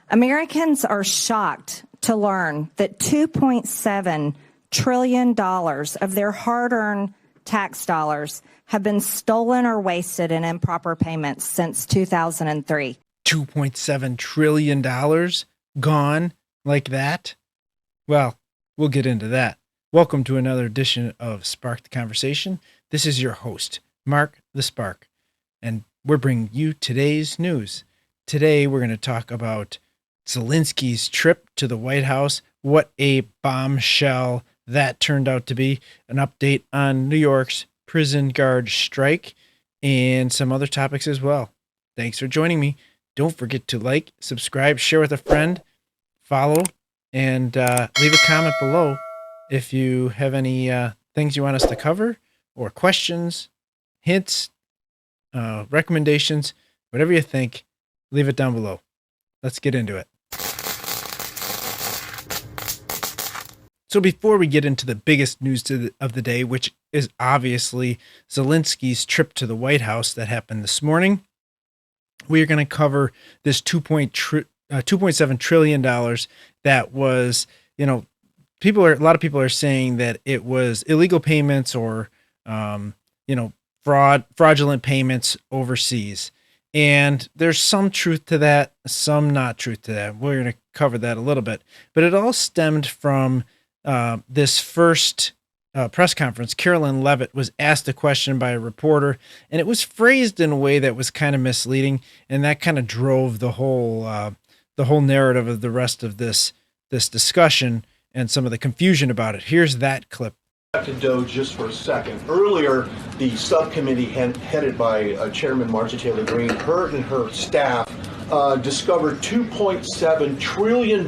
Americans are shocked to learn that $2.7 trillion of their hard-earned tax dollars have been stolen or wasted in improper payments since 2003. $2.7 trillion gone like that? Well, we'll get into that. Welcome to another edition of Spark the Conversation. This is your host, Mark the Spark, and we're bringing you today's news. Today, we're going to talk about Zelenski's trip to the White House, what a bombshell that turned out to be, an update on New York's prison guard strike, and some other topics as well. Thanks for joining me. Don't forget to like, subscribe, share with a friend, follow, and leave a comment below if you have any things you want us to cover, or questions, hints, recommendations, whatever you think, leave it down below. Let's get into it. So before we get into the biggest news of the day, which is obviously Zelenski's trip to the White House that happened this morning, we are going to cover this $2.7 trillion that was, a lot of people are saying that it was illegal payments or, fraudulent payments overseas. And there's some truth to that, some not truth to that. We're going to cover that a little bit. But it all stemmed from this first press conference. Carolyn Leavitt was asked a question by a reporter, and it was phrased in a way that was kind of misleading, and that kind of drove the whole narrative of the rest of this discussion and some of the confusion about it. Here's that clip. To DOGE just for a second. Earlier, the subcommittee headed by Chairman Marjorie Taylor Greene, her and her staff discovered $2.7 trillion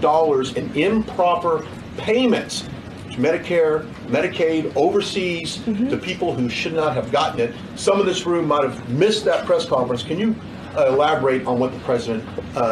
in improper payments to Medicare, Medicaid, overseas, to people who should not have gotten it. Some of this room might have missed that press conference. Can you elaborate on what the president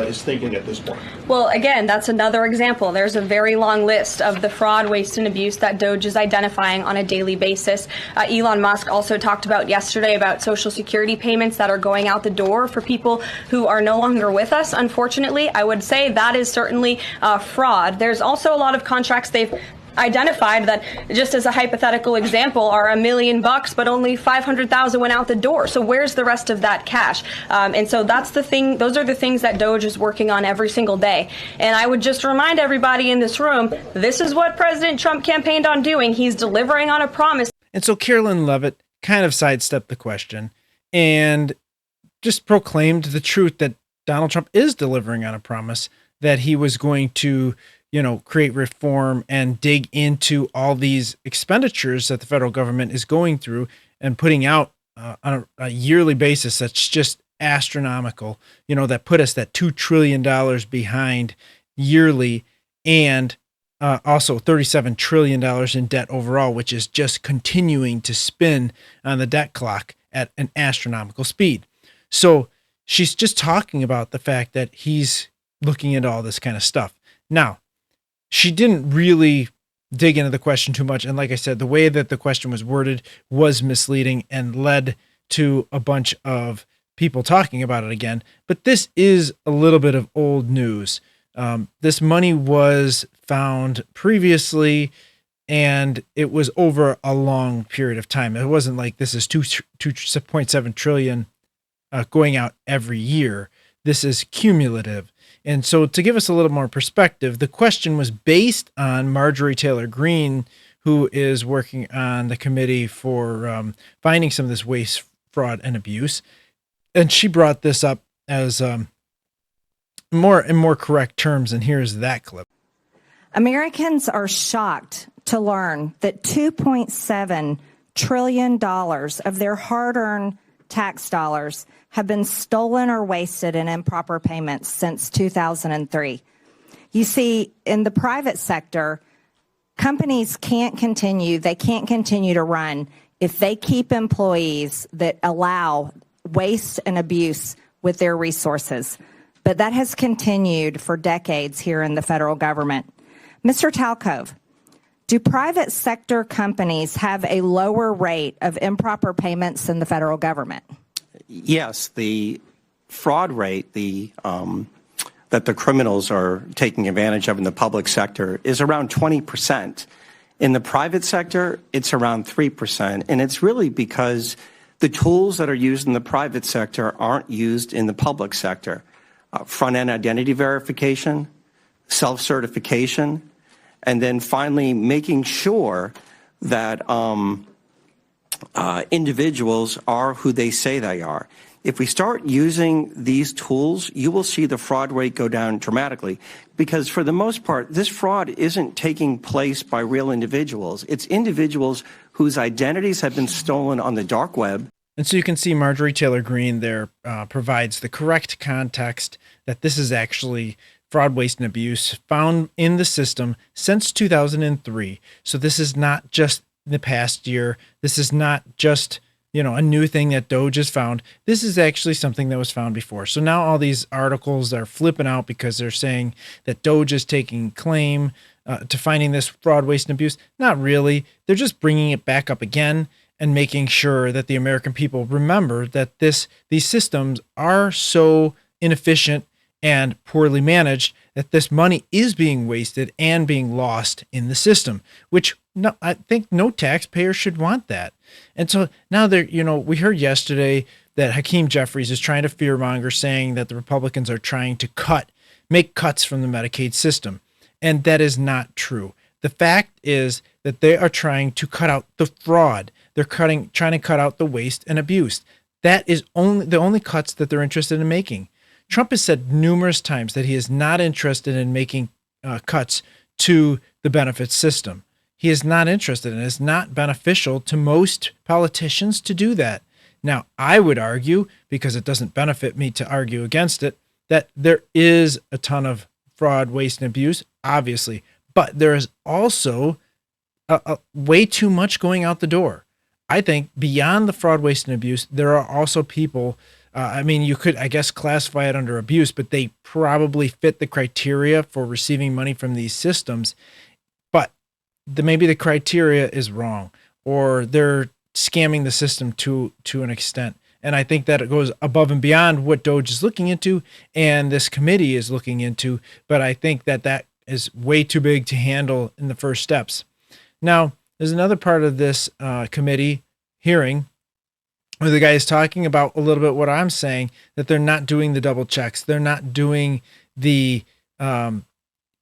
is thinking at this point? Well, again, that's another example. There's a very long list of the fraud, waste, and abuse that DOGE is identifying on a daily basis. Elon Musk also talked about yesterday about Social Security payments that are going out the door for people who are no longer with us. Unfortunately, I would say that is certainly fraud. There's also a lot of contracts they've identified that, just as a hypothetical example, are $1 million, but only 500,000 went out the door. So where's the rest of that cash? And so that's the thing. Those are the things that DOGE is working on every single day. And I would just remind everybody in this room, this is what President Trump campaigned on doing. He's delivering on a promise. And so Carolyn Leavitt kind of sidestepped the question and just proclaimed the truth that Donald Trump is delivering on a promise, that he was going to create reform and dig into all these expenditures that the federal government is going through and putting out on a yearly basis. That's just astronomical, that put us at $2 trillion behind yearly, and also $37 trillion in debt overall, which is just continuing to spin on the debt clock at an astronomical speed. So she's just talking about the fact that he's looking into all this kind of stuff. Now, she didn't really dig into the question too much. And like I said, the way that the question was worded was misleading and led to a bunch of people talking about it again. But this is a little bit of old news. This money was found previously, and it was over a long period of time. It wasn't like this is 2.7 trillion going out every year. This is cumulative. And so to give us a little more perspective, the question was based on Marjorie Taylor Greene, who is working on the committee for finding some of this waste, fraud, and abuse. And she brought this up as more correct terms. And here's that clip. Americans are shocked to learn that $2.7 trillion of their hard-earned tax dollars have been stolen or wasted in improper payments since 2003. You see, in the private sector, companies can't continue to run if they keep employees that allow waste and abuse with their resources. But that has continued for decades here in the federal government. Mr. Talcove, do private sector companies have a lower rate of improper payments than the federal government? Yes, the fraud rate, the that the criminals are taking advantage of in the public sector is around 20%. In the private sector, it's around 3%. And it's really because the tools that are used in the private sector aren't used in the public sector. Front-end identity verification, self-certification, and then finally making sure that individuals are who they say they are. If we start using these tools, you will see the fraud rate go down dramatically, because for the most part, this fraud isn't taking place by real individuals. It's individuals whose identities have been stolen on the dark web. And so you can see Marjorie Taylor Greene there provides the correct context that this is actually fraud, waste, and abuse found in the system since 2003. So this is not just the past year. This is not just, a new thing that DOJ has found. This is actually something that was found before. So now all these articles are flipping out because they're saying that DOJ is taking claim to finding this fraud, waste, and abuse. Not really. They're just bringing it back up again and making sure that the American people remember that these systems are so inefficient and poorly managed that this money is being wasted and being lost in the system, which I think no taxpayer should want that. And so now we heard yesterday that Hakeem Jeffries is trying to fearmonger, saying that the Republicans are trying to make cuts from the Medicaid system. And that is not true. The fact is that they are trying to cut out the fraud. They're trying to cut out the waste and abuse. That is the only cuts that they're interested in making. Trump has said numerous times that he is not interested in making cuts to the benefits system. He is not interested, and it's not beneficial to most politicians to do that. Now, I would argue, because it doesn't benefit me to argue against it, that there is a ton of fraud, waste, and abuse, obviously, but there is also a way too much going out the door. I think beyond the fraud, waste, and abuse, there are also people, you could, I guess, classify it under abuse, but they probably fit the criteria for receiving money from these systems. But maybe the criteria is wrong, or they're scamming the system to an extent. And I think that it goes above and beyond what DOJ is looking into and this committee is looking into. But I think that is way too big to handle in the first steps. Now, there's another part of this committee hearing where the guy is talking about a little bit what I'm saying, that they're not doing the double checks. They're not doing the, some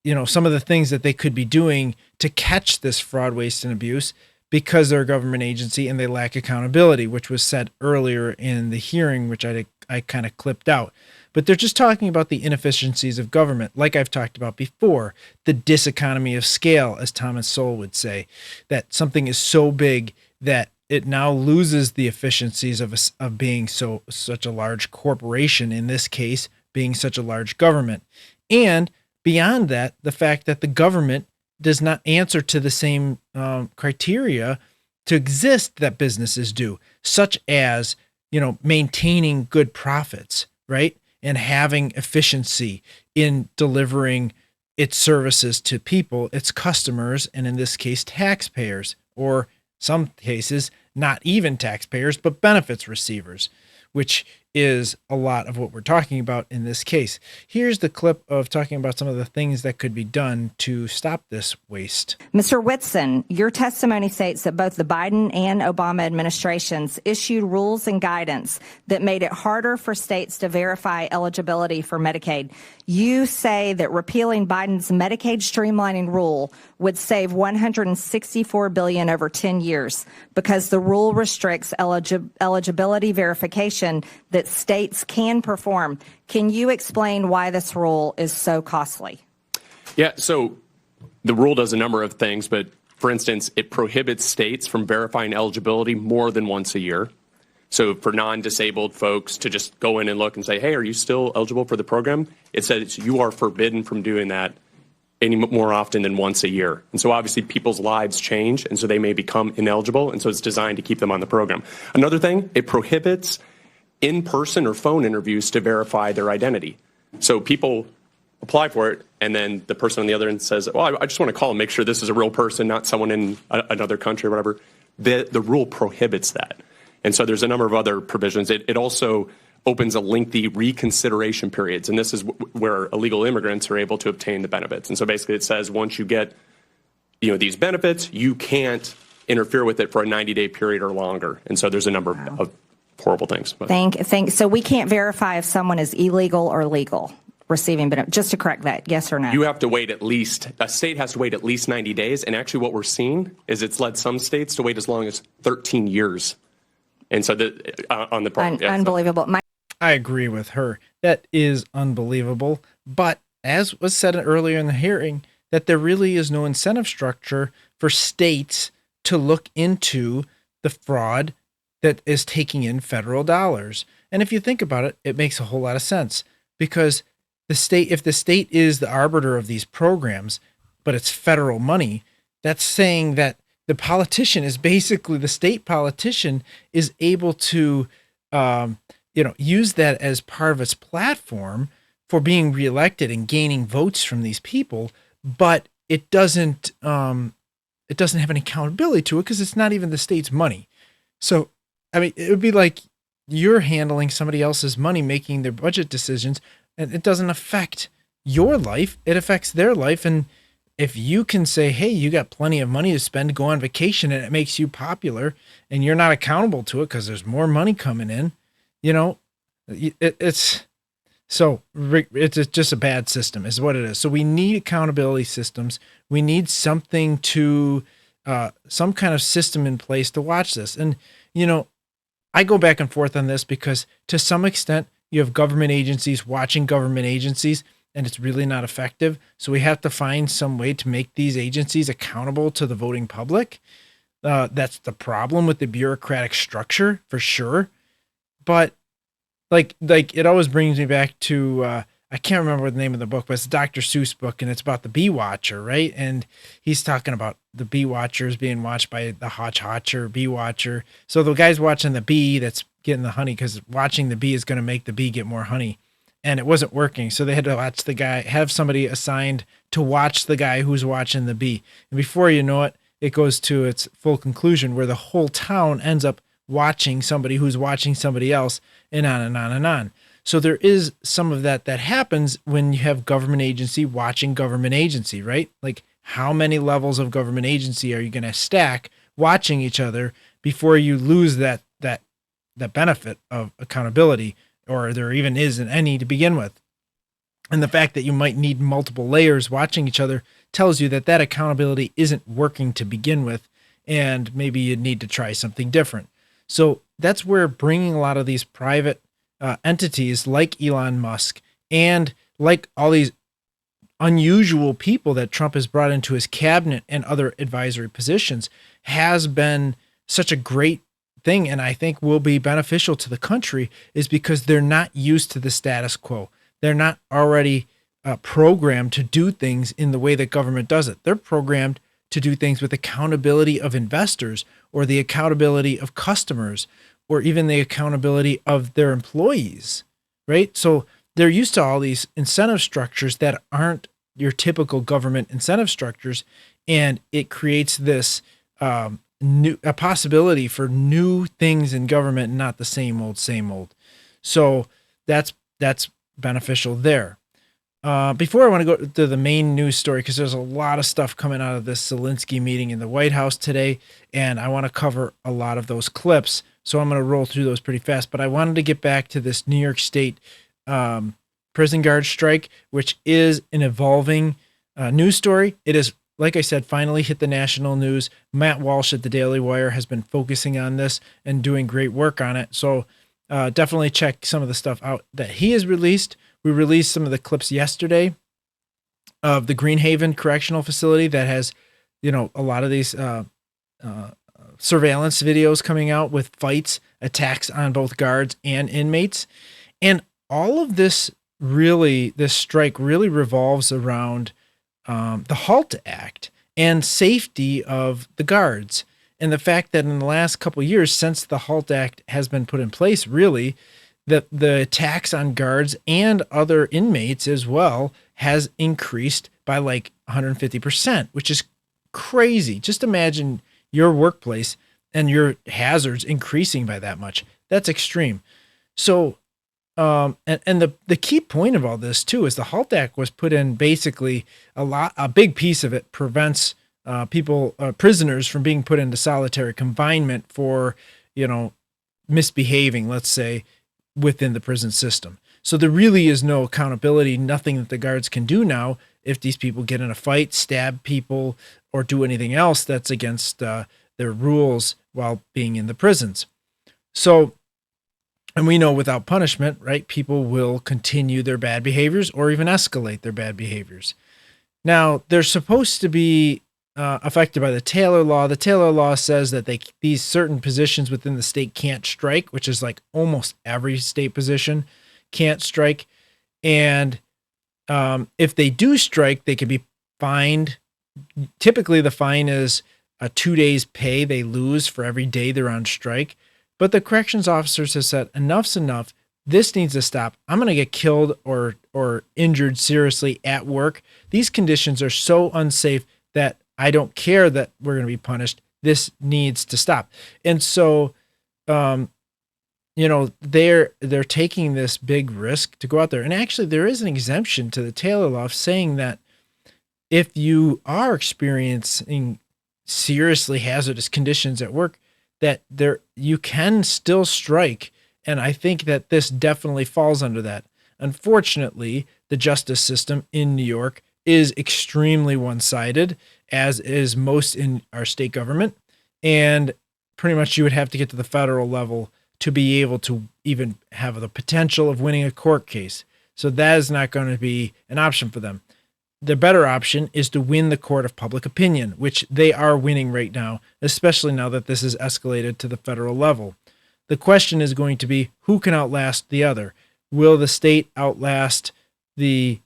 of the things that they could be doing to catch this fraud, waste, and abuse, because they're a government agency and they lack accountability, which was said earlier in the hearing, which I kind of clipped out. But they're just talking about the inefficiencies of government, like I've talked about before, the diseconomy of scale, as Thomas Sowell would say, that something is so big that it now loses the efficiencies of being such a large corporation, in this case, being such a large government. And beyond that, the fact that the government does not answer to the same criteria to exist that businesses do, such as, maintaining good profits, right? And having efficiency in delivering its services to people, its customers, and in this case, taxpayers, or some cases, not even taxpayers, but benefits receivers, which is a lot of what we're talking about in this case. Here's the clip of talking about some of the things that could be done to stop this waste. Mr. Whitson, your testimony states that both the Biden and Obama administrations issued rules and guidance that made it harder for states to verify eligibility for Medicaid. You say that repealing Biden's Medicaid streamlining rule would save $164 billion over 10 years because the rule restricts eligibility verification that states can perform. Can you explain why this rule is so costly? Yeah, so the rule does a number of things, but for instance, it prohibits states from verifying eligibility more than once a year. So for non-disabled folks to just go in and look and say, hey, are you still eligible for the program? It says you are forbidden from doing that any more often than once a year. And so obviously people's lives change, and so they may become ineligible, and so it's designed to keep them on the program. Another thing, it prohibits in-person or phone interviews to verify their identity. So people apply for it, and then the person on the other end says, well, I just want to call and make sure this is a real person, not someone in another country or whatever. The rule prohibits that. And so there's a number of other provisions. It also opens a lengthy reconsideration periods. And this is where illegal immigrants are able to obtain the benefits. And so basically it says once you get these benefits, you can't interfere with it for a 90-day period or longer. And so there's a number of horrible things. But. So we can't verify if someone is illegal or legal receiving benefits. Just to correct that, yes or no? You have to wait a state has to wait at least 90 days. And actually what we're seeing is it's led some states to wait as long as 13 years. And so on the part. Unbelievable. I agree with her. That is unbelievable. But as was said earlier in the hearing, that there really is no incentive structure for states to look into the fraud that is taking in federal dollars. And if you think about it, it makes a whole lot of sense, because if the state is the arbiter of these programs, but it's federal money, that's saying that the politician is basically, the state politician is able to, use that as part of its platform for being reelected and gaining votes from these people, but it doesn't have any accountability to it because it's not even the state's money. So, I mean, it would be like you're handling somebody else's money, making their budget decisions, and it doesn't affect your life. It affects their life. And if you can say, hey, you got plenty of money to spend to go on vacation, and it makes you popular, and you're not accountable to it because there's more money coming in, it's just a bad system is what it is. So we need accountability systems. We need something some kind of system in place to watch this. And, I go back and forth on this because to some extent you have government agencies watching government agencies, and it's really not effective. So we have to find some way to make these agencies accountable to the voting public. That's the problem with the bureaucratic structure for sure. But like it always brings me back to, I can't remember the name of the book, but it's a Dr. Seuss book, and it's about the bee watcher, right? And he's talking about the bee watchers being watched by the Hotch-Hotcher bee watcher. So the guy's watching the bee that's getting the honey, because watching the bee is going to make the bee get more honey. And it wasn't working. So they had to watch the guy, have somebody assigned to watch the guy who's watching the bee. And before you know it, it goes to its full conclusion where the whole town ends up watching somebody who's watching somebody else, and on and on and on. So there is some of that happens when you have government agency watching government agency, right? Like, how many levels of government agency are you going to stack watching each other before you lose that benefit of accountability, or there even isn't any to begin with? And the fact that you might need multiple layers watching each other tells you that accountability isn't working to begin with, and maybe you need to try something different. So that's where bringing a lot of these private entities like Elon Musk and like all these unusual people that Trump has brought into his cabinet and other advisory positions has been such a great thing, and I think will be beneficial to the country, is because they're not used to the status quo. They're not already programmed to do things in the way that government does it. They're programmed to do things with accountability of investors, or the accountability of customers, or even the accountability of their employees, right? So they're used to all these incentive structures that aren't your typical government incentive structures, and it creates this a possibility for new things in government, not the same old. So that's beneficial there. Before I want to go to the main news story, because there's a lot of stuff coming out of this Zelenski meeting in the White House today, and I want to cover a lot of those clips. So I'm going to roll through those pretty fast. But I wanted to get back to this New York State prison guard strike, which is an evolving news story. It is, like I said, finally hit the national news. Matt Walsh at the Daily Wire has been focusing on this and doing great work on it. So definitely check some of the stuff out that he has released. We released some of the clips yesterday of the Greenhaven Correctional Facility that has, a lot of these surveillance videos coming out with fights, attacks on both guards and inmates. And all of this strike really revolves around the HALT Act and safety of the guards. And the fact that in the last couple of years, since the HALT Act has been put in place, really, the attacks on guards and other inmates as well has increased by like 150%, which is crazy. Just imagine your workplace and your hazards increasing by that much. That's extreme. So and the key point of all this too is the HALT Act was put in basically a big piece of it prevents prisoners from being put into solitary confinement for, misbehaving, let's say, within the prison system. So there really is no accountability, nothing that the guards can do now if these people get in a fight, stab people, or do anything else that's against their rules while being in the prisons. So, and we know without punishment, right, people will continue their bad behaviors or even escalate their bad behaviors. Now, they're supposed to be affected by the Taylor Law. The Taylor Law says that these certain positions within the state can't strike, which is like almost every state position can't strike. And if they do strike, they can be fined. Typically, the fine is a 2 days pay they lose for every day they're on strike. But the corrections officers have said, enough's enough. This needs to stop. I'm going to get killed or injured seriously at work. These conditions are so unsafe that I don't care that we're going to be punished. This needs to stop. And so, they're taking this big risk to go out there. And actually, there is an exemption to the Taylor Law saying that if you are experiencing seriously hazardous conditions at work, that you can still strike. And I think that this definitely falls under that. Unfortunately, the justice system in New York is extremely one-sided, as is most in our state government. And pretty much you would have to get to the federal level to be able to even have the potential of winning a court case. So that is not going to be an option for them. The better option is to win the court of public opinion, which they are winning right now, especially now that this is escalated to the federal level. The question is going to be, who can outlast the other? Will the state outlast the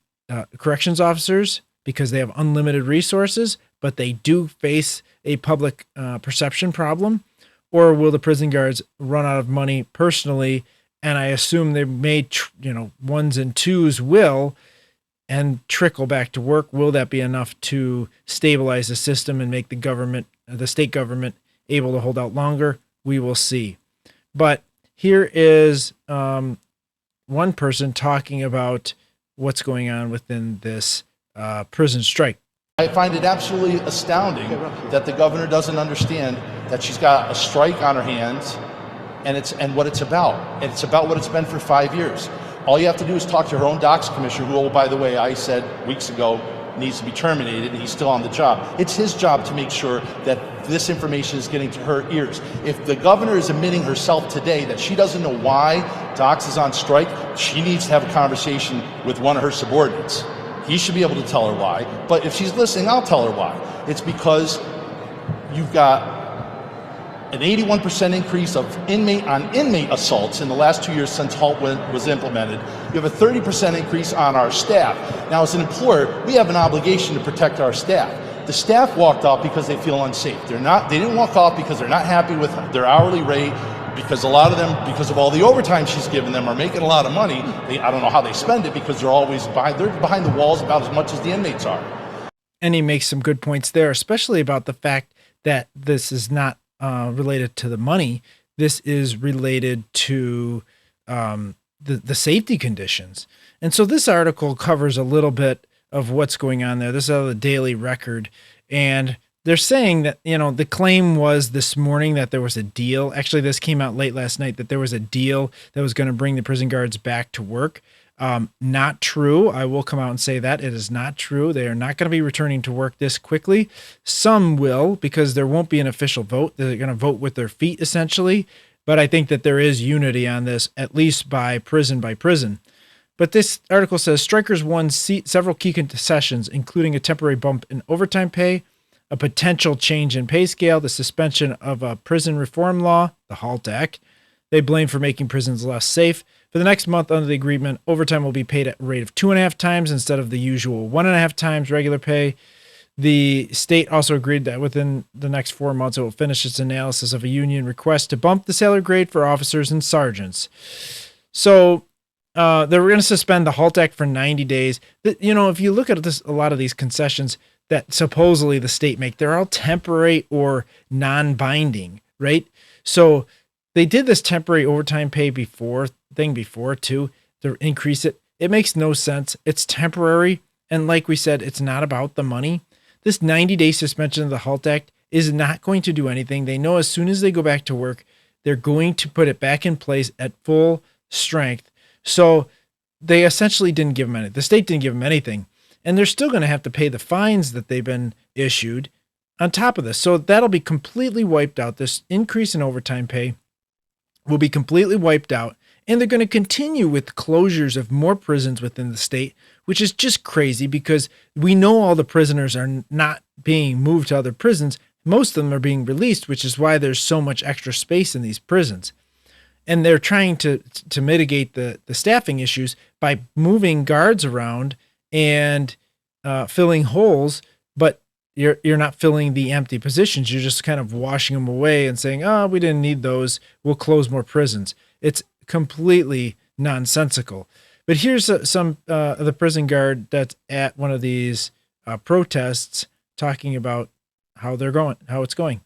corrections officers because they have unlimited resources, but they do face a public perception problem? Or will the prison guards run out of money personally? And I assume they may, ones and twos will, and trickle back to work. Will that be enough to stabilize the system and make the state government able to hold out longer? We will see. But here is one person talking about what's going on within this prison strike. I find it absolutely astounding that the governor doesn't understand that she's got a strike on her hands and what it's about. And it's about what it's been for 5 years. All you have to do is talk to her own docs commissioner, who, oh, by the way, I said weeks ago needs to be terminated, and he's still on the job. It's his job to make sure that this information is getting to her ears. If the governor is admitting herself today that she doesn't know why docs is on strike, she needs to have a conversation with one of her subordinates. He should be able to tell her why. But if she's listening, I'll tell her why. It's because you've got an 81% increase of inmate assaults in the last 2 years since HALT was implemented. You have a 30% increase on our staff. Now, as an employer, we have an obligation to protect our staff. The staff walked off because they feel unsafe. They didn't walk off because they're not happy with their hourly rate, because a lot of them, because of all the overtime she's given them, are making a lot of money. I don't know how they spend it, because they're always behind the walls about as much as the inmates are. And he makes some good points there, especially about the fact that this is not related to the money. This is related to the safety conditions. And so this article covers a little bit of what's going on there. This is out of the Daily Record. And they're saying that, the claim was this morning that there was a deal. Actually, this came out late last night, that there was a deal that was going to bring the prison guards back to work. Not true. I will come out and say that it is not true. They are not going to be returning to work this quickly. Some will, because there won't be an official vote. They're going to vote with their feet, essentially. But I think that there is unity on this, at least by prison. But this article says strikers won several key concessions, including a temporary bump in overtime pay, a potential change in pay scale, the suspension of a prison reform law, the HALT Act. They blame for making prisons less safe. For the next month under the agreement, overtime will be paid at a rate of 2.5 times instead of the usual 1.5 times regular pay. The state also agreed that within the next 4 months, it will finish its analysis of a union request to bump the salary grade for officers and sergeants. So they were going to suspend the HALT Act for 90 days. If you look at this, a lot of these concessions that supposedly the state make, they're all temporary or non-binding, right? So they did this temporary overtime pay before too. to increase it. It makes no sense. It's temporary. And like we said, it's not about the money. This 90-day suspension of the HALT Act is not going to do anything. They know as soon as they go back to work, they're going to put it back in place at full strength. So they essentially didn't give them anything. The state didn't give them anything. And they're still going to have to pay the fines that they've been issued on top of this. So that'll be completely wiped out. This increase in overtime pay will be completely wiped out. And they're going to continue with closures of more prisons within the state, which is just crazy because we know all the prisoners are not being moved to other prisons. Most of them are being released, which is why there's so much extra space in these prisons. And they're trying to mitigate the staffing issues by moving guards around and filling holes, but you're not filling the empty positions. You're just kind of washing them away and saying, oh, we didn't need those. We'll close more prisons. It's completely nonsensical. But here's some the prison guard that's at one of these protests talking about how it's going.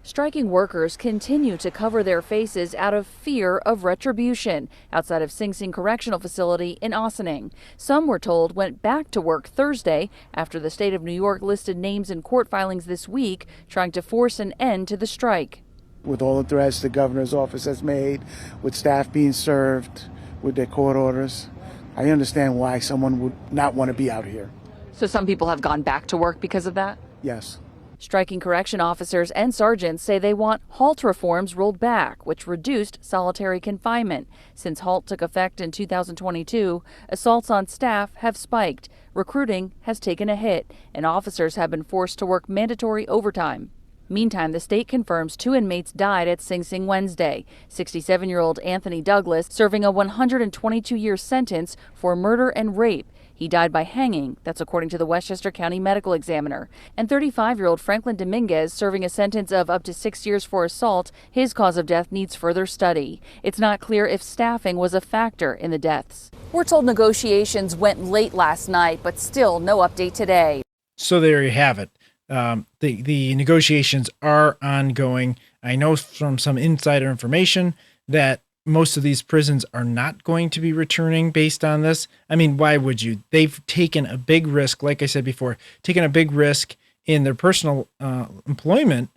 Striking workers continue to cover their faces out of fear of retribution outside of Sing Sing Correctional Facility in Ossining. Some, we're told, went back to work Thursday after the state of New York listed names in court filings this week trying to force an end to the strike. With all the threats the governor's office has made, with staff being served with their court orders, I understand why someone would not want to be out here. So some people have gone back to work because of that? Yes. Striking correction officers and sergeants say they want HALT reforms rolled back, which reduced solitary confinement. Since HALT took effect in 2022, assaults on staff have spiked, recruiting has taken a hit, and officers have been forced to work mandatory overtime. Meantime, the state confirms 2 inmates died at Sing Sing Wednesday. 67-year-old Anthony Douglas serving a 122-year sentence for murder and rape. He died by hanging, that's according to the Westchester County Medical Examiner. And 35-year-old Franklin Dominguez serving a sentence of up to 6 years for assault. His cause of death needs further study. It's not clear if staffing was a factor in the deaths. We're told negotiations went late last night, but still no update today. So there you have it. The negotiations are ongoing. I know from some insider information that most of these prisons are not going to be returning based on this. I mean, why would you? They've taken a big risk, like I said before, taken a big risk in their personal employment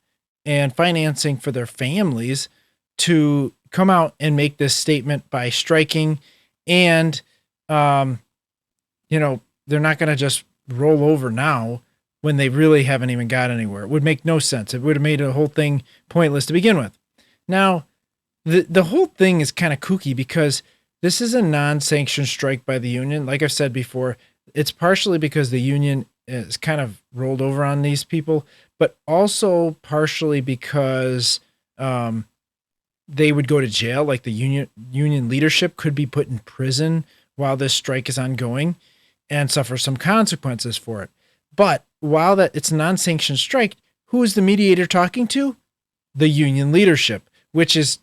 and financing for their families to come out and make this statement by striking. And, they're not going to just roll over now when they really haven't even got anywhere. It would make no sense. It would have made the whole thing pointless to begin with. Now, the whole thing is kind of kooky because this is a non-sanctioned strike by the union. Like I've said before, it's partially because the union is kind of rolled over on these people, but also partially because they would go to jail. Like the union leadership could be put in prison while this strike is ongoing and suffer some consequences for it. But while it's a non-sanctioned strike, who is the mediator talking to? The union leadership, which is,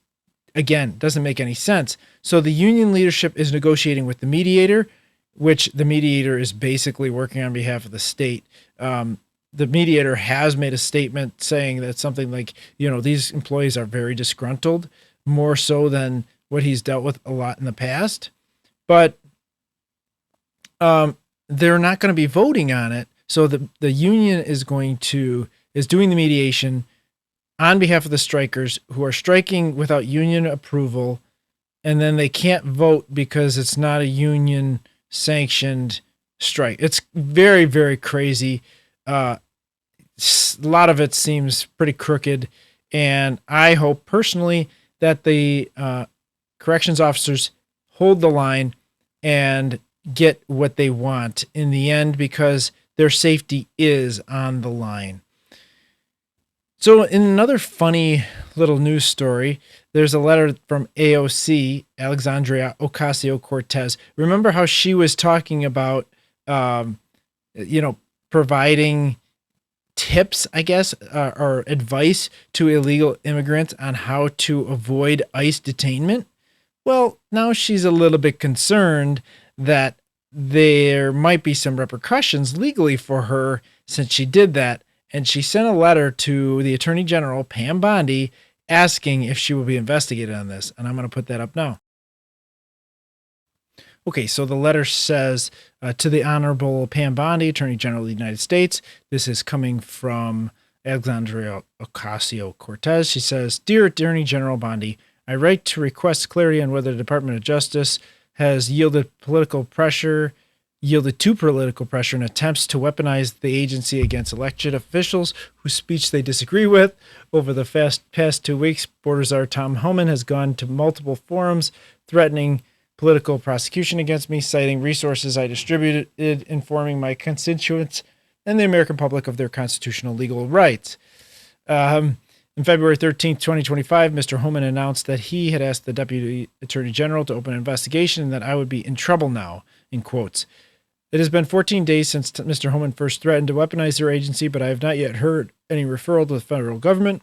again, doesn't make any sense. So the union leadership is negotiating with the mediator, which the mediator is basically working on behalf of the state. The mediator has made a statement saying that something like, these employees are very disgruntled, more so than what he's dealt with a lot in the past. But they're not going to be voting on it. So the union is doing the mediation on behalf of the strikers who are striking without union approval, and then they can't vote because it's not a union sanctioned strike. It's very, very crazy. A lot of it seems pretty crooked, and I hope personally that the corrections officers hold the line and get what they want in the end, because their safety is on the line. So in another funny little news story, there's a letter from AOC, Alexandria Ocasio-Cortez. Remember how she was talking about, providing tips, I guess, or advice to illegal immigrants on how to avoid ICE detainment? Well, now she's a little bit concerned that there might be some repercussions legally for her since she did that. And she sent a letter to the Attorney General, Pam Bondi, asking if she will be investigated on this. And I'm going to put that up now. Okay, so the letter says to the Honorable Pam Bondi, Attorney General of the United States. This is coming from Alexandria Ocasio-Cortez. She says, Dear Attorney General Bondi, I write to request clarity on whether the Department of Justice has yielded to political pressure in attempts to weaponize the agency against elected officials whose speech they disagree with. Over the past 2 weeks, Board Czar Tom Homan has gone to multiple forums threatening political prosecution against me, citing resources I distributed, informing my constituents and the American public of their constitutional legal rights. On February 13th, 2025, Mr. Homan announced that he had asked the Deputy Attorney General to open an investigation and that I would be in trouble now, in quotes. It has been 14 days since Mr. Homan first threatened to weaponize their agency, but I have not yet heard any referral to the federal government.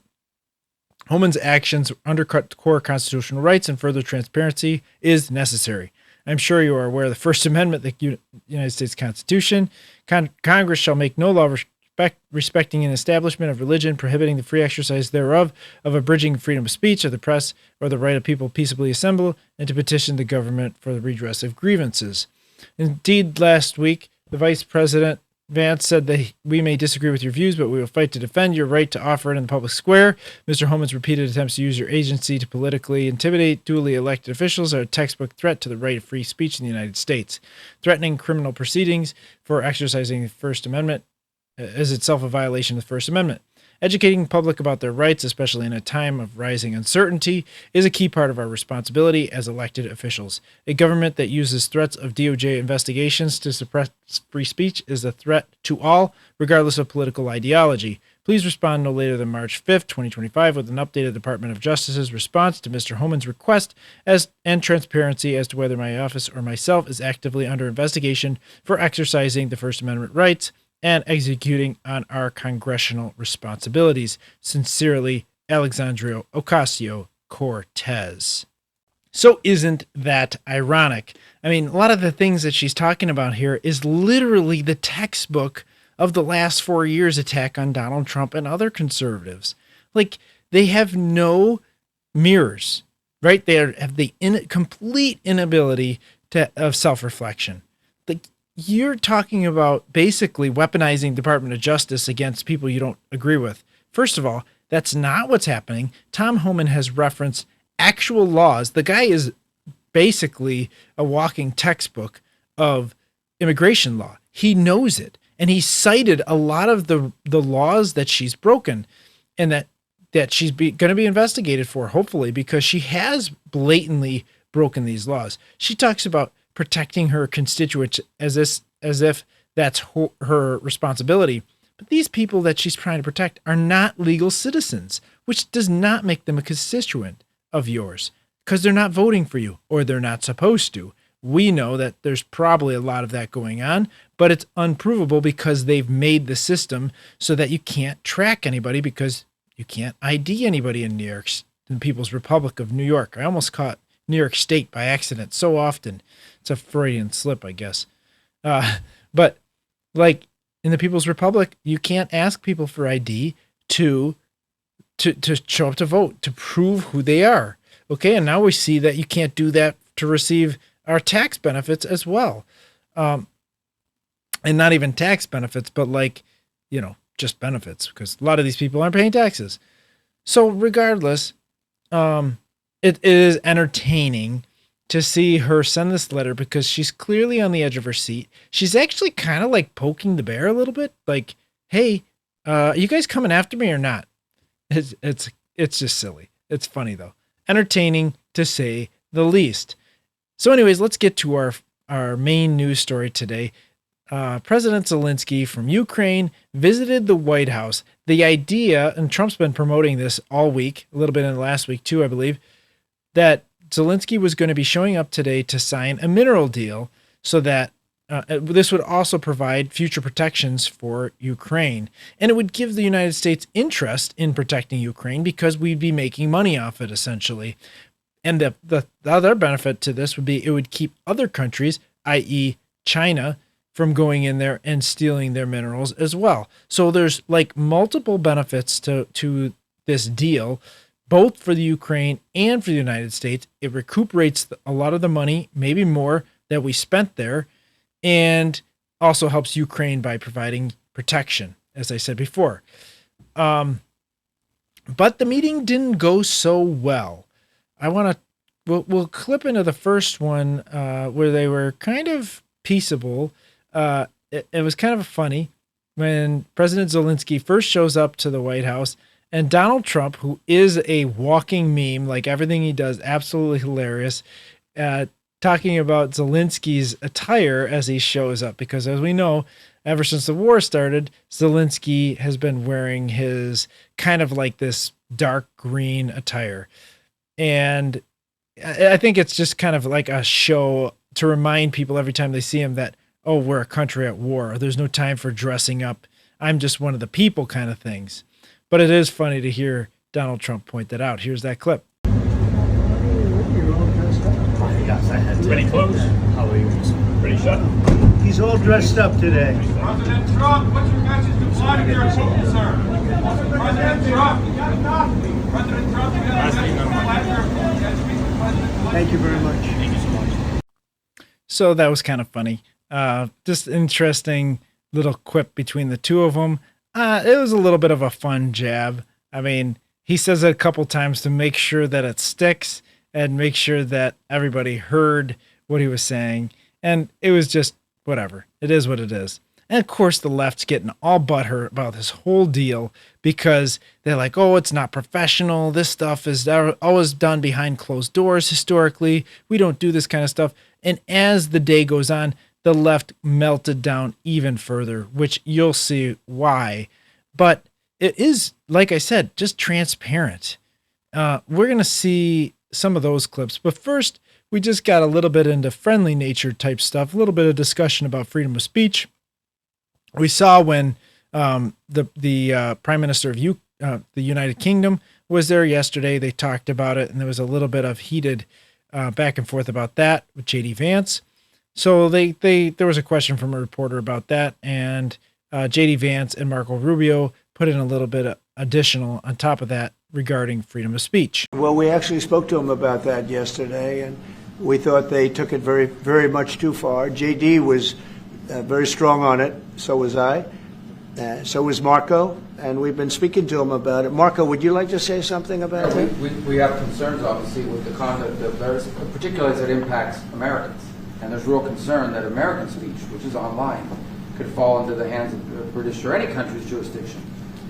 Homan's actions undercut core constitutional rights, and further transparency is necessary. I'm sure you are aware of the First Amendment of the United States Constitution. Congress shall make no law respecting an establishment of religion, prohibiting the free exercise thereof, of abridging freedom of speech, of the press, or the right of people peaceably assemble, and to petition the government for the redress of grievances. Indeed, last week, the Vice President Vance said that we may disagree with your views, but we will fight to defend your right to offer it in the public square. Mr. Homan's repeated attempts to use your agency to politically intimidate duly elected officials are a textbook threat to the right of free speech in the United States. Threatening criminal proceedings for exercising the First Amendment is itself a violation of the First Amendment. Educating the public about their rights, especially in a time of rising uncertainty, is a key part of our responsibility as elected officials. A government that uses threats of DOJ investigations to suppress free speech is a threat to all, regardless of political ideology. Please respond no later than March 5th, 2025, with an updated Department of Justice's response to Mr. Homan's request and transparency as to whether my office or myself is actively under investigation for exercising the First Amendment rights and executing on our congressional responsibilities. Sincerely, Alexandria Ocasio-Cortez. So isn't that ironic? I mean, a lot of the things that she's talking about here is literally the textbook of the last 4 years' attack on Donald Trump and other conservatives. Like, they have no mirrors, right? They have the complete inability of self-reflection. Like, you're talking about basically weaponizing Department of Justice against people you don't agree with. First of all, that's not what's happening. Tom Homan has referenced actual laws. The guy is basically a walking textbook of immigration law. He knows it. And he cited a lot of the laws that she's broken and that she's going to be investigated for, hopefully, because she has blatantly broken these laws. She talks about protecting her constituents as if that's her responsibility. But these people that she's trying to protect are not legal citizens, which does not make them a constituent of yours because they're not voting for you or they're not supposed to. We know that there's probably a lot of that going on, but it's unprovable because they've made the system so that you can't track anybody because you can't ID anybody in in the People's Republic of New York. I almost caught New York State by accident so often. It's a Freudian slip, I guess. But like in the People's Republic, you can't ask people for ID to show up to vote, to prove who they are. Okay, and now we see that you can't do that to receive our tax benefits as well. And not even tax benefits, but like, just benefits, because a lot of these people aren't paying taxes. So regardless, it is entertaining to see her send this letter because she's clearly on the edge of her seat. She's actually kind of like poking the bear a little bit. Like, hey, are you guys coming after me or not? It's just silly. It's funny though. Entertaining to say the least. So anyways, let's get to our main news story today. President Zelenski from Ukraine visited the White House. The idea, and Trump's been promoting this all week, a little bit in the last week too, I believe, that Zelensky was going to be showing up today to sign a mineral deal so that this would also provide future protections for Ukraine. And it would give the United States interest in protecting Ukraine because we'd be making money off it, essentially. And the other benefit to this would be it would keep other countries, i.e. China, from going in there and stealing their minerals as well. So there's like multiple benefits to this deal, both for the Ukraine and for the United States. It recuperates a lot of the money, maybe more, that we spent there, and also helps Ukraine by providing protection, as I said before. But the meeting didn't go so well. We'll clip into the first one where they were kind of peaceable. It was kind of funny when President Zelensky first shows up to the White House, and Donald Trump, who is a walking meme, like everything he does, absolutely hilarious, talking about Zelensky's attire as he shows up, because as we know, ever since the war started, Zelensky has been wearing his kind of like this dark green attire. And I think it's just kind of like a show to remind people every time they see him that, oh, we're a country at war. There's no time for dressing up. I'm just one of the people kind of things. But it is funny to hear Donald Trump point that out. Here's that clip. Pretty close. How are you? Pretty shut. He's all dressed up today. President Trump, what's your message to Vladimir Putin, sir? President Trump, you got a message to Vladimir Putin. Thank you very much. Thank you so much. So that was kind of funny. Just interesting little quip between the two of them. It was a little bit of a fun jab. I mean, he says it a couple times to make sure that it sticks and make sure that everybody heard what he was saying. And it was just whatever. It is what it is. And of course, the left's getting all butthurt about this whole deal because they're like, oh, it's not professional. This stuff is always done behind closed doors historically. We don't do this kind of stuff. And as the day goes on, the left melted down even further, which you'll see why. But it is, like I said, just transparent. We're going to see some of those clips. But first, we just got a little bit into friendly nature type stuff, a little bit of discussion about freedom of speech. We saw when the Prime Minister of the United Kingdom was there yesterday. They talked about it, and there was a little bit of heated back and forth about that with J.D. Vance. So there was a question from a reporter about that, and J.D. Vance and Marco Rubio put in a little bit of additional on top of that regarding freedom of speech. Well, we actually spoke to him about that yesterday, and we thought they took it very, very much too far. J.D. was very strong on it. So was I. So was Marco, and we've been speaking to him about it. Marco, would you like to say something about that? We have concerns, obviously, with the conduct of those, particularly as it impacts Americans. And there's real concern that American speech, which is online, could fall into the hands of British or any country's jurisdiction.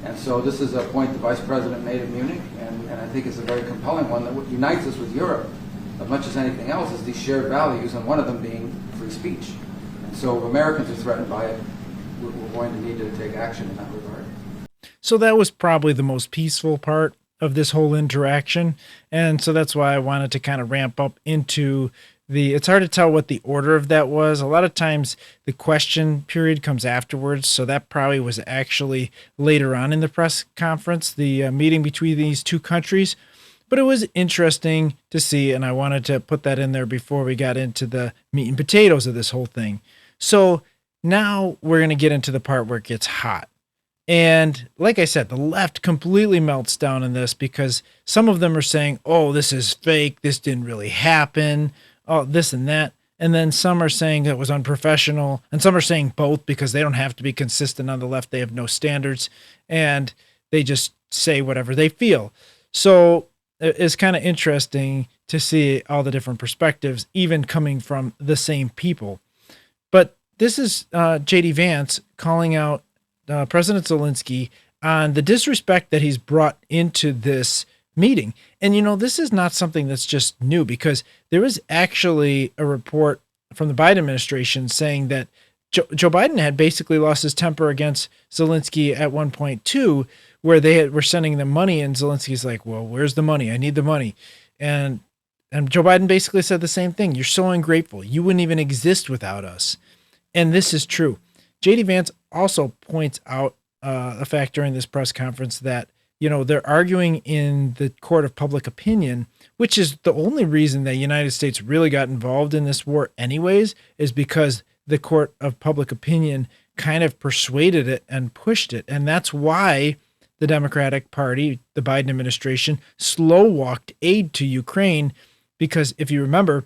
And so this is a point the Vice President made in Munich, and I think it's a very compelling one that unites us with Europe as much as anything else is these shared values, and one of them being free speech. And so if Americans are threatened by it, we're going to need to take action in that regard. So that was probably the most peaceful part of this whole interaction. And so that's why I wanted to kind of ramp up into it's hard to tell what the order of that was. A lot of times the question period comes afterwards. So that probably was actually later on in the press conference, the meeting between these two countries. But it was interesting to see, and I wanted to put that in there before we got into the meat and potatoes of this whole thing. So now we're going to get into the part where it gets hot. And like I said, the left completely melts down in this because some of them are saying, oh, this is fake. This didn't really happen. Oh, this and that. And then some are saying it was unprofessional. And some are saying both because they don't have to be consistent on the left. They have no standards. And they just say whatever they feel. So it's kind of interesting to see all the different perspectives, even coming from the same people. But this is J.D. Vance calling out President Zelensky on the disrespect that he's brought into this meeting. And, you know, this is not something that's just new because there was actually a report from the Biden administration saying that Joe Biden had basically lost his temper against Zelensky at one point too, where they were sending them money and Zelensky's like, well, where's the money? I need the money. And Joe Biden basically said the same thing. You're so ungrateful. You wouldn't even exist without us. And this is true. J.D. Vance also points out a fact during this press conference that, you know, they're arguing in the court of public opinion, which is the only reason the United States really got involved in this war anyways, is because the court of public opinion kind of persuaded it and pushed it. And that's why the Democratic Party, the Biden administration, slow-walked aid to Ukraine, because if you remember,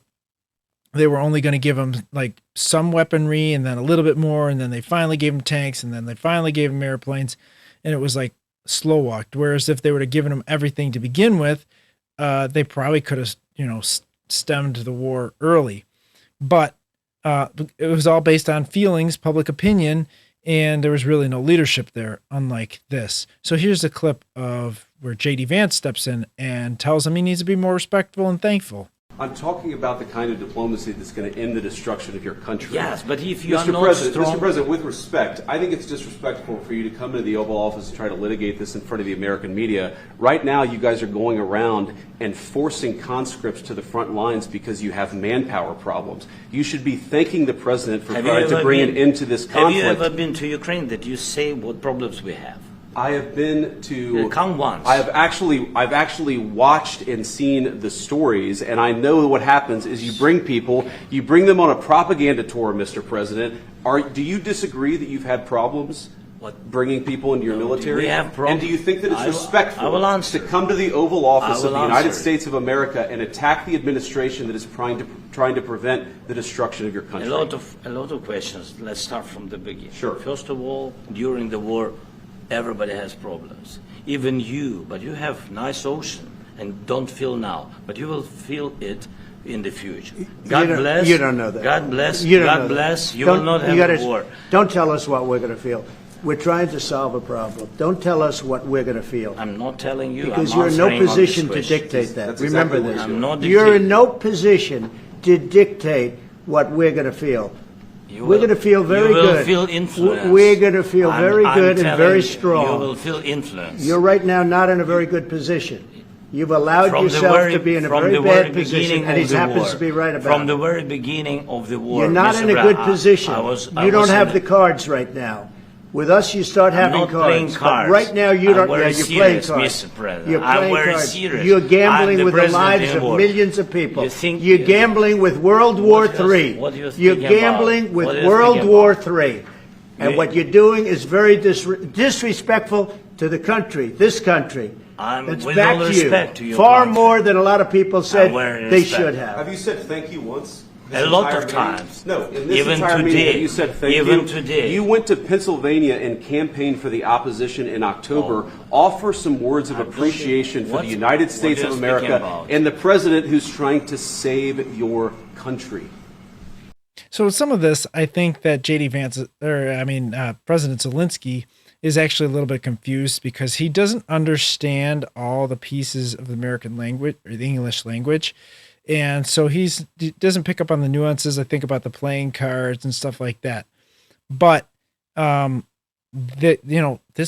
they were only going to give them like some weaponry and then a little bit more. And then they finally gave them tanks and then they finally gave them airplanes. And it was like slow walked. Whereas if they would have given them everything to begin with, they probably could have, stemmed the war early. But it was all based on feelings, public opinion, and there was really no leadership there, unlike this. So here's a clip of where J.D. Vance steps in and tells him he needs to be more respectful and thankful. I'm talking about the kind of diplomacy that's going to end the destruction of your country. Yes, but if you are Mr. not President, strong... Mr. President, with respect, I think it's disrespectful for you to come into the Oval Office and try to litigate this in front of the American media. Right now, you guys are going around and forcing conscripts to the front lines because you have manpower problems. You should be thanking the President for trying to bring an end to this conflict. Have you ever been to Ukraine that you say what problems we have? I have been to. Come once. I've actually watched and seen the stories, and I know what happens is you bring them on a propaganda tour, Mr. President. Do you disagree that you've had problems bringing people into your military? We have problems. And do you think that it's respectful to come to the Oval Office of the United States of America and attack the administration that is trying to prevent the destruction of your country? A lot of questions. Let's start from the beginning. Sure. First of all, during the war, everybody has problems. Even you, but you have nice ocean and don't feel now, but you will feel it in the future. God bless. You don't know that. God bless. You don't God know bless. That. You will not have a war. Don't tell us what we're going to feel. We're trying to solve a problem. Don't tell us what we're going to feel. I'm not telling you. Because you're in no position to dictate that. That's Remember exactly this. I'm not You're dictating. in no position to dictate what we're going to feel. We're going to feel very good. You will feel influence. We're going to feel very good and very strong. You will feel influence. You're right now not in a very good position. You've allowed yourself to be in a very bad position, and he happens to be right about it. From the very beginning of the war. You're not in a good position. You don't have the cards right now. With us, you start having cards. Playing cards. But right now, you don't. Yeah, you're playing cards. Mr. President. You're playing I'm very cards. serious. You're gambling with the lives in of war. millions of people. You You're gambling with World War III. What do you think You're about? gambling with What do you World think War about? III. And what you're doing is very disrespectful to the country, this country. It's with back all to respect you. to your Far country. more than a lot of people said very they respect. should have. Have you said thank you once? A lot of times. No, in this Even entire today. meeting, you said thank you. Even today. You went to Pennsylvania and campaigned for the opposition in October. Offer some words of appreciation for the United States of America and the president who's trying to save your country. So with some of this, I think that J.D. Vance, President Zelensky is actually a little bit confused because he doesn't understand all the pieces of the American language or the English language. And so he doesn't pick up on the nuances. I think about the playing cards and stuff like that. But, this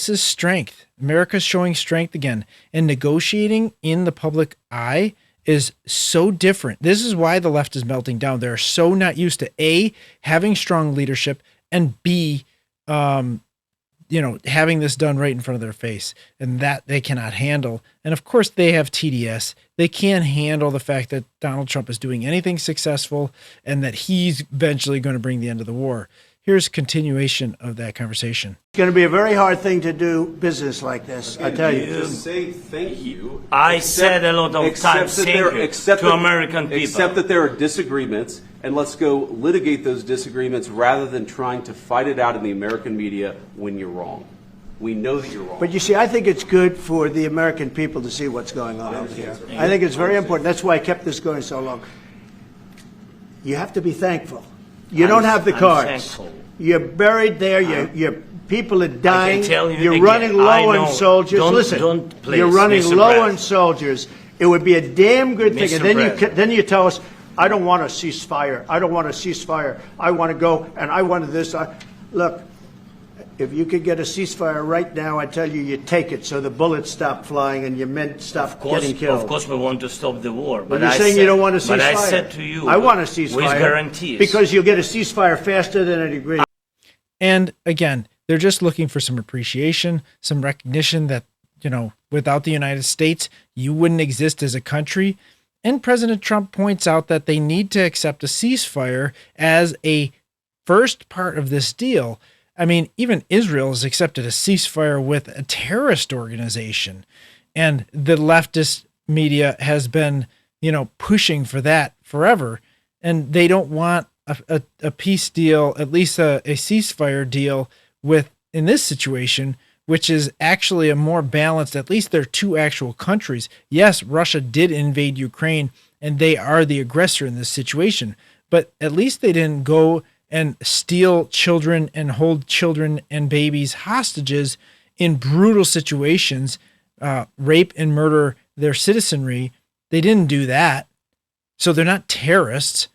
is strength. America's showing strength again. And negotiating in the public eye is so different. This is why the left is melting down. They're so not used to A, having strong leadership, and B, having this done right in front of their face, and that they cannot handle. And of course they have TDS. They can't handle the fact that Donald Trump is doing anything successful and that he's eventually going to bring the end of the war. Here's a continuation of that conversation. It's going to be a very hard thing to do business like this, I tell you. Just say thank you. I said a lot of times thank you to American people. Accept that there are disagreements, and let's go litigate those disagreements rather than trying to fight it out in the American media when you're wrong. We know that you're wrong. But you see, I think it's good for the American people to see what's going on over here. I think it's very important. That's why I kept this going so long. You have to be thankful. You don't have the cards. Thankful. You're buried there. Your people are dying. You're again, running low on soldiers. Listen, you're running Mr. low President. on soldiers. It would be a damn good thing. Mr. And then you tell us, I don't want a ceasefire. I don't want a ceasefire. I want to go and I want this. Look, if you could get a ceasefire right now, I tell you, you take it so the bullets stop flying and your men stop getting killed. Of course we want to stop the war. But you're saying you don't want a ceasefire. But I said to you, I want a ceasefire. with guarantees. Because you'll get a ceasefire faster than an agreement. And again, they're just looking for some appreciation, some recognition that, without the United States, you wouldn't exist as a country. And President Trump points out that they need to accept a ceasefire as a first part of this deal. I mean, even Israel has accepted a ceasefire with a terrorist organization. And the leftist media has been, pushing for that forever. and they don't want a peace deal, at least a ceasefire deal with, in this situation, which is actually a more balanced, at least they're two actual countries. Yes, Russia did invade Ukraine and they are the aggressor in this situation, but at least they didn't go and steal children and hold children and babies hostages in brutal situations, rape and murder their citizenry. They didn't do that. So they're not terrorists.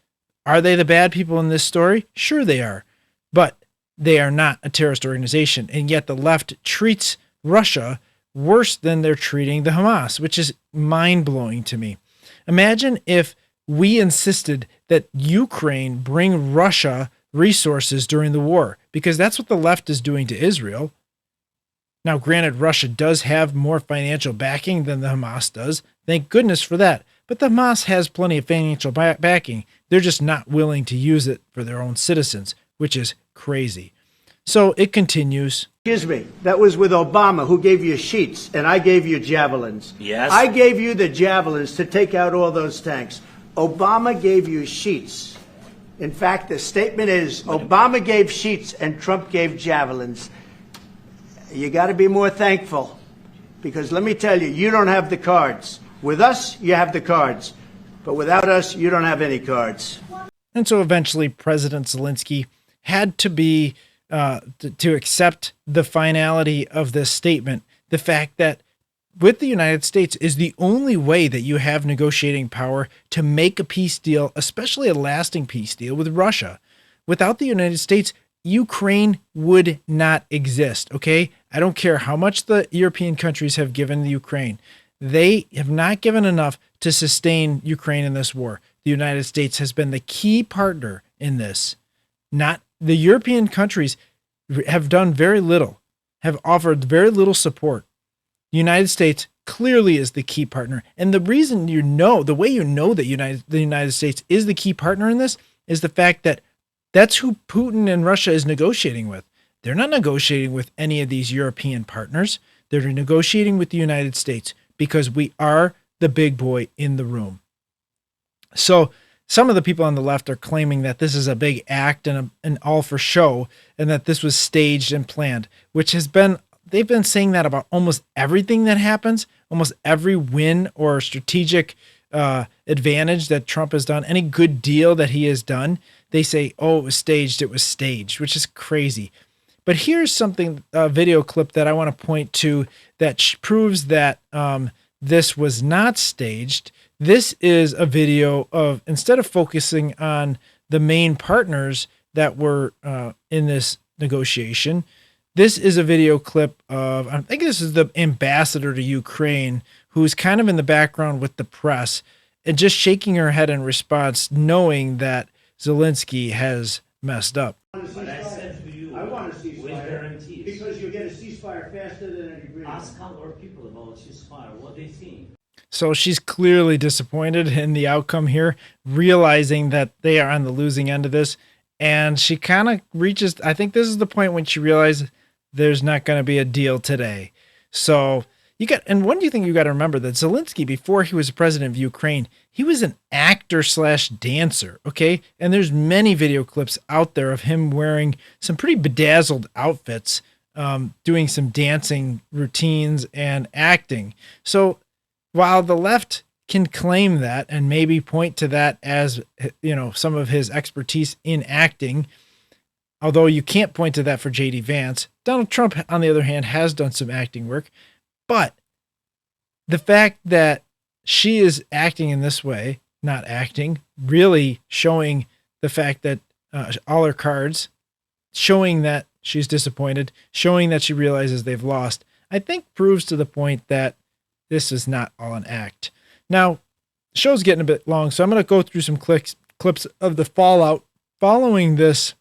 Are they the bad people in this story? Sure they are, but they are not a terrorist organization. And yet the left treats Russia worse than they're treating the Hamas, which is mind-blowing to me. Imagine if we insisted that Ukraine bring Russia resources during the war, because that's what the left is doing to Israel. Now, granted, Russia does have more financial backing than the Hamas does. Thank goodness for that. But the Hamas has plenty of financial backing. They're just not willing to use it for their own citizens, which is crazy. So it continues. Excuse me, that was with Obama, who gave you sheets, and I gave you javelins. Yes. I gave you the javelins to take out all those tanks. Obama gave you sheets. In fact, the statement is Obama gave sheets and Trump gave javelins. You got to be more thankful, because let me tell you, you don't have the cards. With us, you have the cards, but without us, you don't have any cards. And so eventually President Zelensky had to be to accept the finality of this statement, the fact that with the United States is the only way that you have negotiating power to make a peace deal, especially a lasting peace deal with Russia. Without the United States, Ukraine would not exist, okay? I don't care how much the European countries have given the Ukraine. They have not given enough to sustain Ukraine in this war. The United States has been the key partner in this. Not the European countries have done very little, have offered very little support. The United States clearly is the key partner. And the reason the way you know that the United States is the key partner in this is the fact that that's who Putin and Russia is negotiating with. They're not negotiating with any of these European partners. They're negotiating with the United States because we are the big boy in the room. So some of the people on the left are claiming that this is a big act and an all for show, and that this was staged and planned, which has been, they've been saying that about almost everything that happens, almost every win or strategic advantage that Trump has done, any good deal that he has done, they say, oh, it was staged, which is crazy. But here's something, a video clip that I want to point to that proves that this was not staged. This is a video of, instead of focusing on the main partners that were in this negotiation, this is a video clip of, I think this is the ambassador to Ukraine, who's kind of in the background with the press and just shaking her head in response, knowing that Zelensky has messed up. I want a ceasefire because you get a ceasefire faster than an agreement. Ask our people about ceasefire, what they think. So she's clearly disappointed in the outcome here, realizing that they are on the losing end of this. And she kind of reaches, I think this is the point when she realizes there's not going to be a deal today. So and one thing you got to remember that Zelensky, before he was president of Ukraine, he was an actor / dancer. Okay. And there's many video clips out there of him wearing some pretty bedazzled outfits, doing some dancing routines and acting. So while the left can claim that and maybe point to that as, some of his expertise in acting, although you can't point to that for J.D. Vance, Donald Trump, on the other hand, has done some acting work. But the fact that she is acting in this way, not acting, really showing the fact that all her cards, showing that she's disappointed, showing that she realizes they've lost, I think proves to the point that this is not all an act. Now, the show's getting a bit long, so I'm going to go through some clips of the fallout following this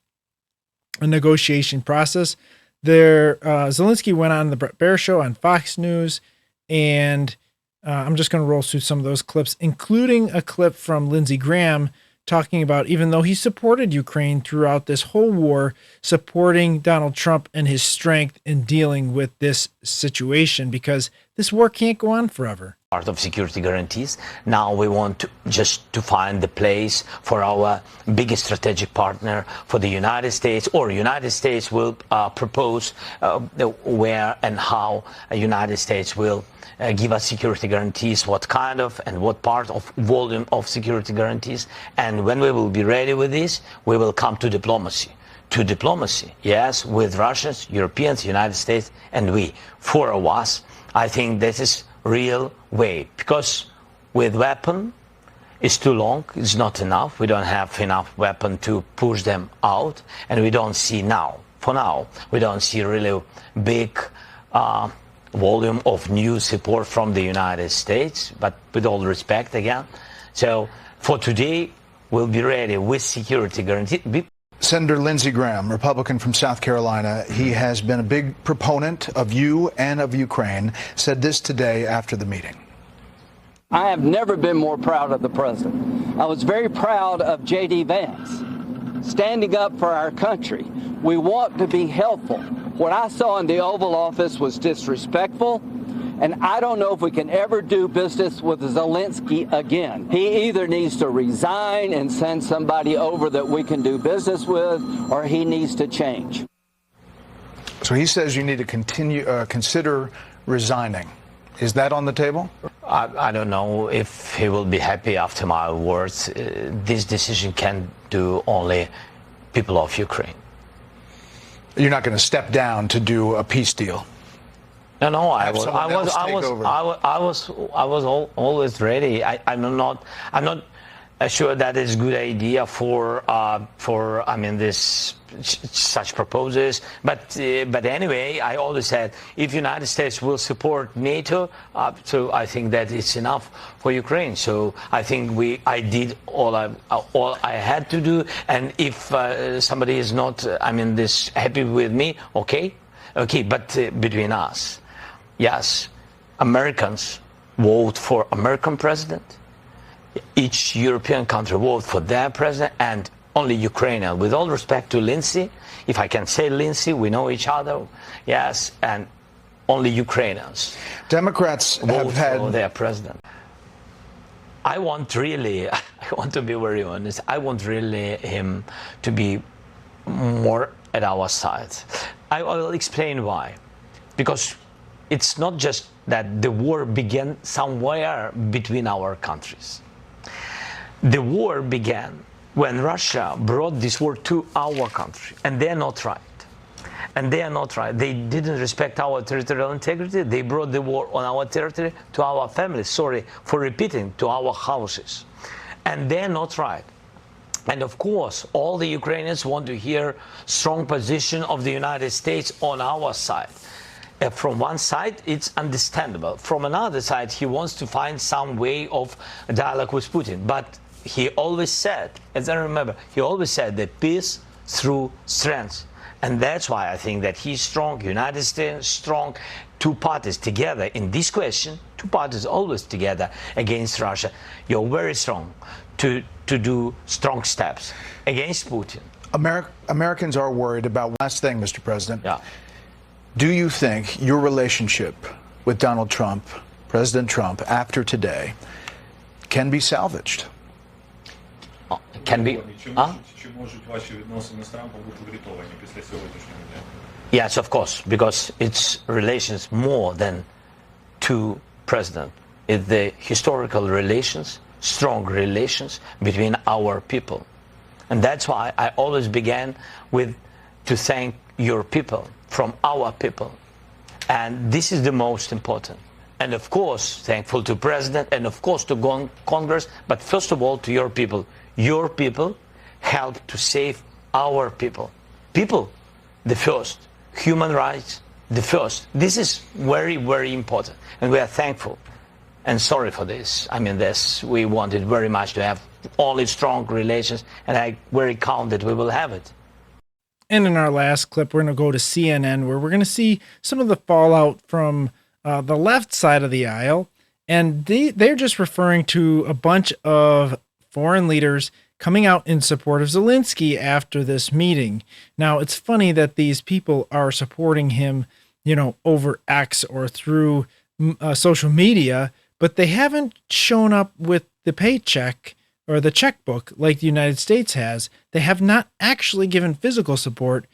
negotiation process. Zelensky went on the Bret Baier Show on Fox News, and I'm just going to roll through some of those clips, including a clip from Lindsey Graham talking about, even though he supported Ukraine throughout this whole war, supporting Donald Trump and his strength in dealing with this situation, because this war can't go on forever. Part of security guarantees. Now we want to find the place for our biggest strategic partner, for the United States, or United States will propose where and how the United States will give us security guarantees, what kind of and what part of volume of security guarantees. And when we will be ready with this, we will come to diplomacy. To diplomacy, yes, with Russians, Europeans, United States, and we. Four of us, I think this is real way, because with weapon it's too long, it's not enough. We don't have enough weapon to push them out, and we don't see now, for now, we don't see really big volume of new support from the United States, but with all respect again. So for today, we'll be ready with security guarantee. Senator Lindsey Graham, Republican from South Carolina, he has been a big proponent of you and of Ukraine, said this today after the meeting. I have never been more proud of the president. I was very proud of J.D. Vance, standing up for our country. We want to be helpful. What I saw in the Oval Office was disrespectful, and I don't know if we can ever do business with Zelensky again. He either needs to resign and send somebody over that we can do business with, or he needs to change. So he says you need to consider resigning. Is that on the table? I don't know if he will be happy after my words. This decision can do only people of Ukraine. You're not going to step down to do a peace deal? No, I was always ready. I'm not sure that is a good idea for this such proposals. But anyway, I always said if United States will support NATO, so I think that it's enough for Ukraine. So I think I did all I had to do. And if somebody is not happy with me, okay. But between us. Yes, Americans vote for American president. Each European country vote for their president, and only Ukraine. With all respect to Lindsey, if I can say Lindsey, we know each other. Yes, and only Ukrainians. Democrats vote for their president. I want to be very honest. I want really him to be more at our side. I will explain why. Because it's not just that the war began somewhere between our countries. The war began when Russia brought this war to our country, and they're not right. They didn't respect our territorial integrity. They brought the war on our territory, to our families, sorry for repeating, to our houses. And they're not right. And of course, all the Ukrainians want to hear strong position of the United States on our side. From one side, it's understandable. From another side, he wants to find some way of dialogue with Putin. But he always said, as I remember, he always said that peace through strength. And that's why I think that he's strong, United States strong, two parties together in this question, two parties always together against Russia. You're very strong to do strong steps against Putin. Americans are worried about, last thing, Mr. President. Yeah. Do you think your relationship with Donald Trump, President Trump, after today, can be salvaged? Can be? Yes, of course, because it's relations more than two presidents. It's the historical relations, strong relations between our people. And that's why I always began with to thank your people, from our people. And this is the most important. And of course, thankful to President and of course to Congress, but first of all to your people. Your people helped to save our people. People, the first. Human rights, the first. This is very, very important. And we are thankful and sorry for this. We wanted very much to have only strong relations, and I'm very confident that we will have it. And in our last clip, we're going to go to CNN, where we're going to see some of the fallout from the left side of the aisle. And they're just referring to a bunch of foreign leaders coming out in support of Zelensky after this meeting. Now, it's funny that these people are supporting him, over X or through social media, but they haven't shown up with the paycheck or the checkbook like the United States has. They have not actually given physical support.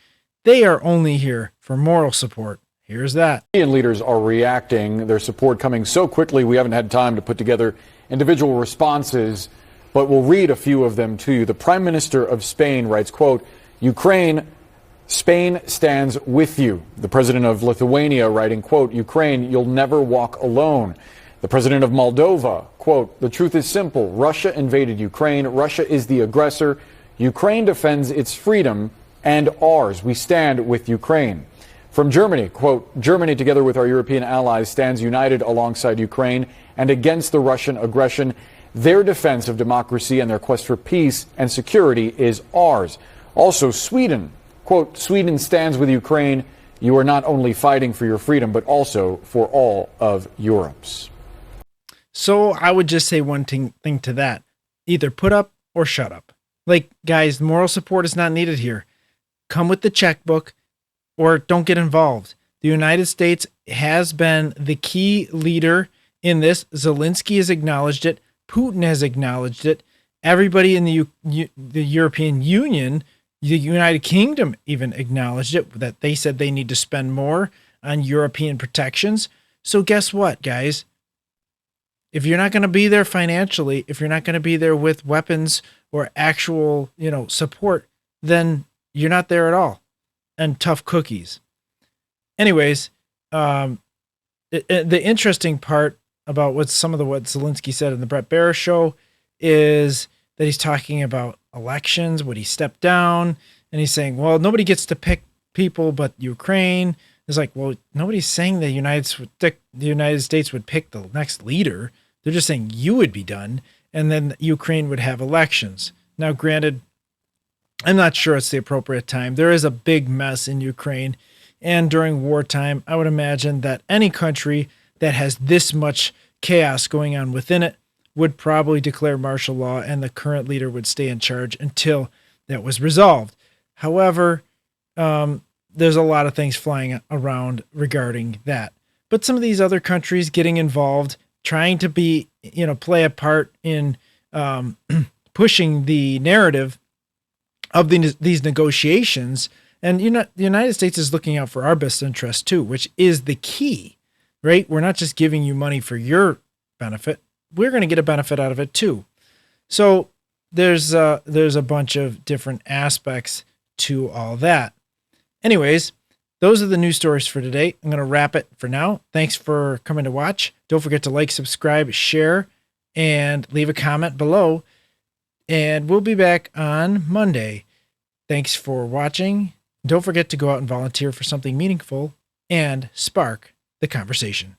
They are only here for moral support. Here's that. European leaders are reacting, their support coming so quickly we haven't had time to put together individual responses, but we'll read a few of them to you. The Prime Minister of Spain writes, quote, Ukraine, Spain stands with you. The President of Lithuania writing, quote, Ukraine, you'll never walk alone. The President of Moldova, quote, the truth is simple. Russia invaded Ukraine. Russia is the aggressor. Ukraine defends its freedom and ours. We stand with Ukraine. From Germany, quote, Germany, together with our European allies, stands united alongside Ukraine and against the Russian aggression. Their defense of democracy and their quest for peace and security is ours. Also, Sweden, quote, Sweden stands with Ukraine. You are not only fighting for your freedom, but also for all of Europe's. So I would just say one thing to that. Either put up or shut up. Like, guys, moral support is not needed here. Come with the checkbook or don't get involved. The United States has been the key leader in this. Zelensky has acknowledged it. Putin has acknowledged it. Everybody in the European Union, the United Kingdom even acknowledged it, that they said they need to spend more on European protections. So guess what, guys? If you're not going to be there financially, if you're not going to be there with weapons or actual, support, then you're not there at all. And tough cookies. Anyways, the interesting part about what Zelensky said in the Bret Baier show is that he's talking about elections, would he step down? And he's saying, well, nobody gets to pick people but Ukraine. It's like, well, nobody's saying the United States would pick the next leader. They're just saying you would be done, and then Ukraine would have elections. Now, granted, I'm not sure it's the appropriate time. There is a big mess in Ukraine, and during wartime, I would imagine that any country that has this much chaos going on within it would probably declare martial law, and the current leader would stay in charge until that was resolved. However, there's a lot of things flying around regarding that. But some of these other countries getting involved, trying to be, play a part in pushing the narrative of these negotiations. And the United States is looking out for our best interest too, which is the key, right? We're not just giving you money for your benefit. We're going to get a benefit out of it too. So there's a bunch of different aspects to all that. Anyways, those are the news stories for today. I'm going to wrap it for now. Thanks for coming to watch. Don't forget to like, subscribe, share, and leave a comment below. And we'll be back on Monday. Thanks for watching. Don't forget to go out and volunteer for something meaningful and spark the conversation.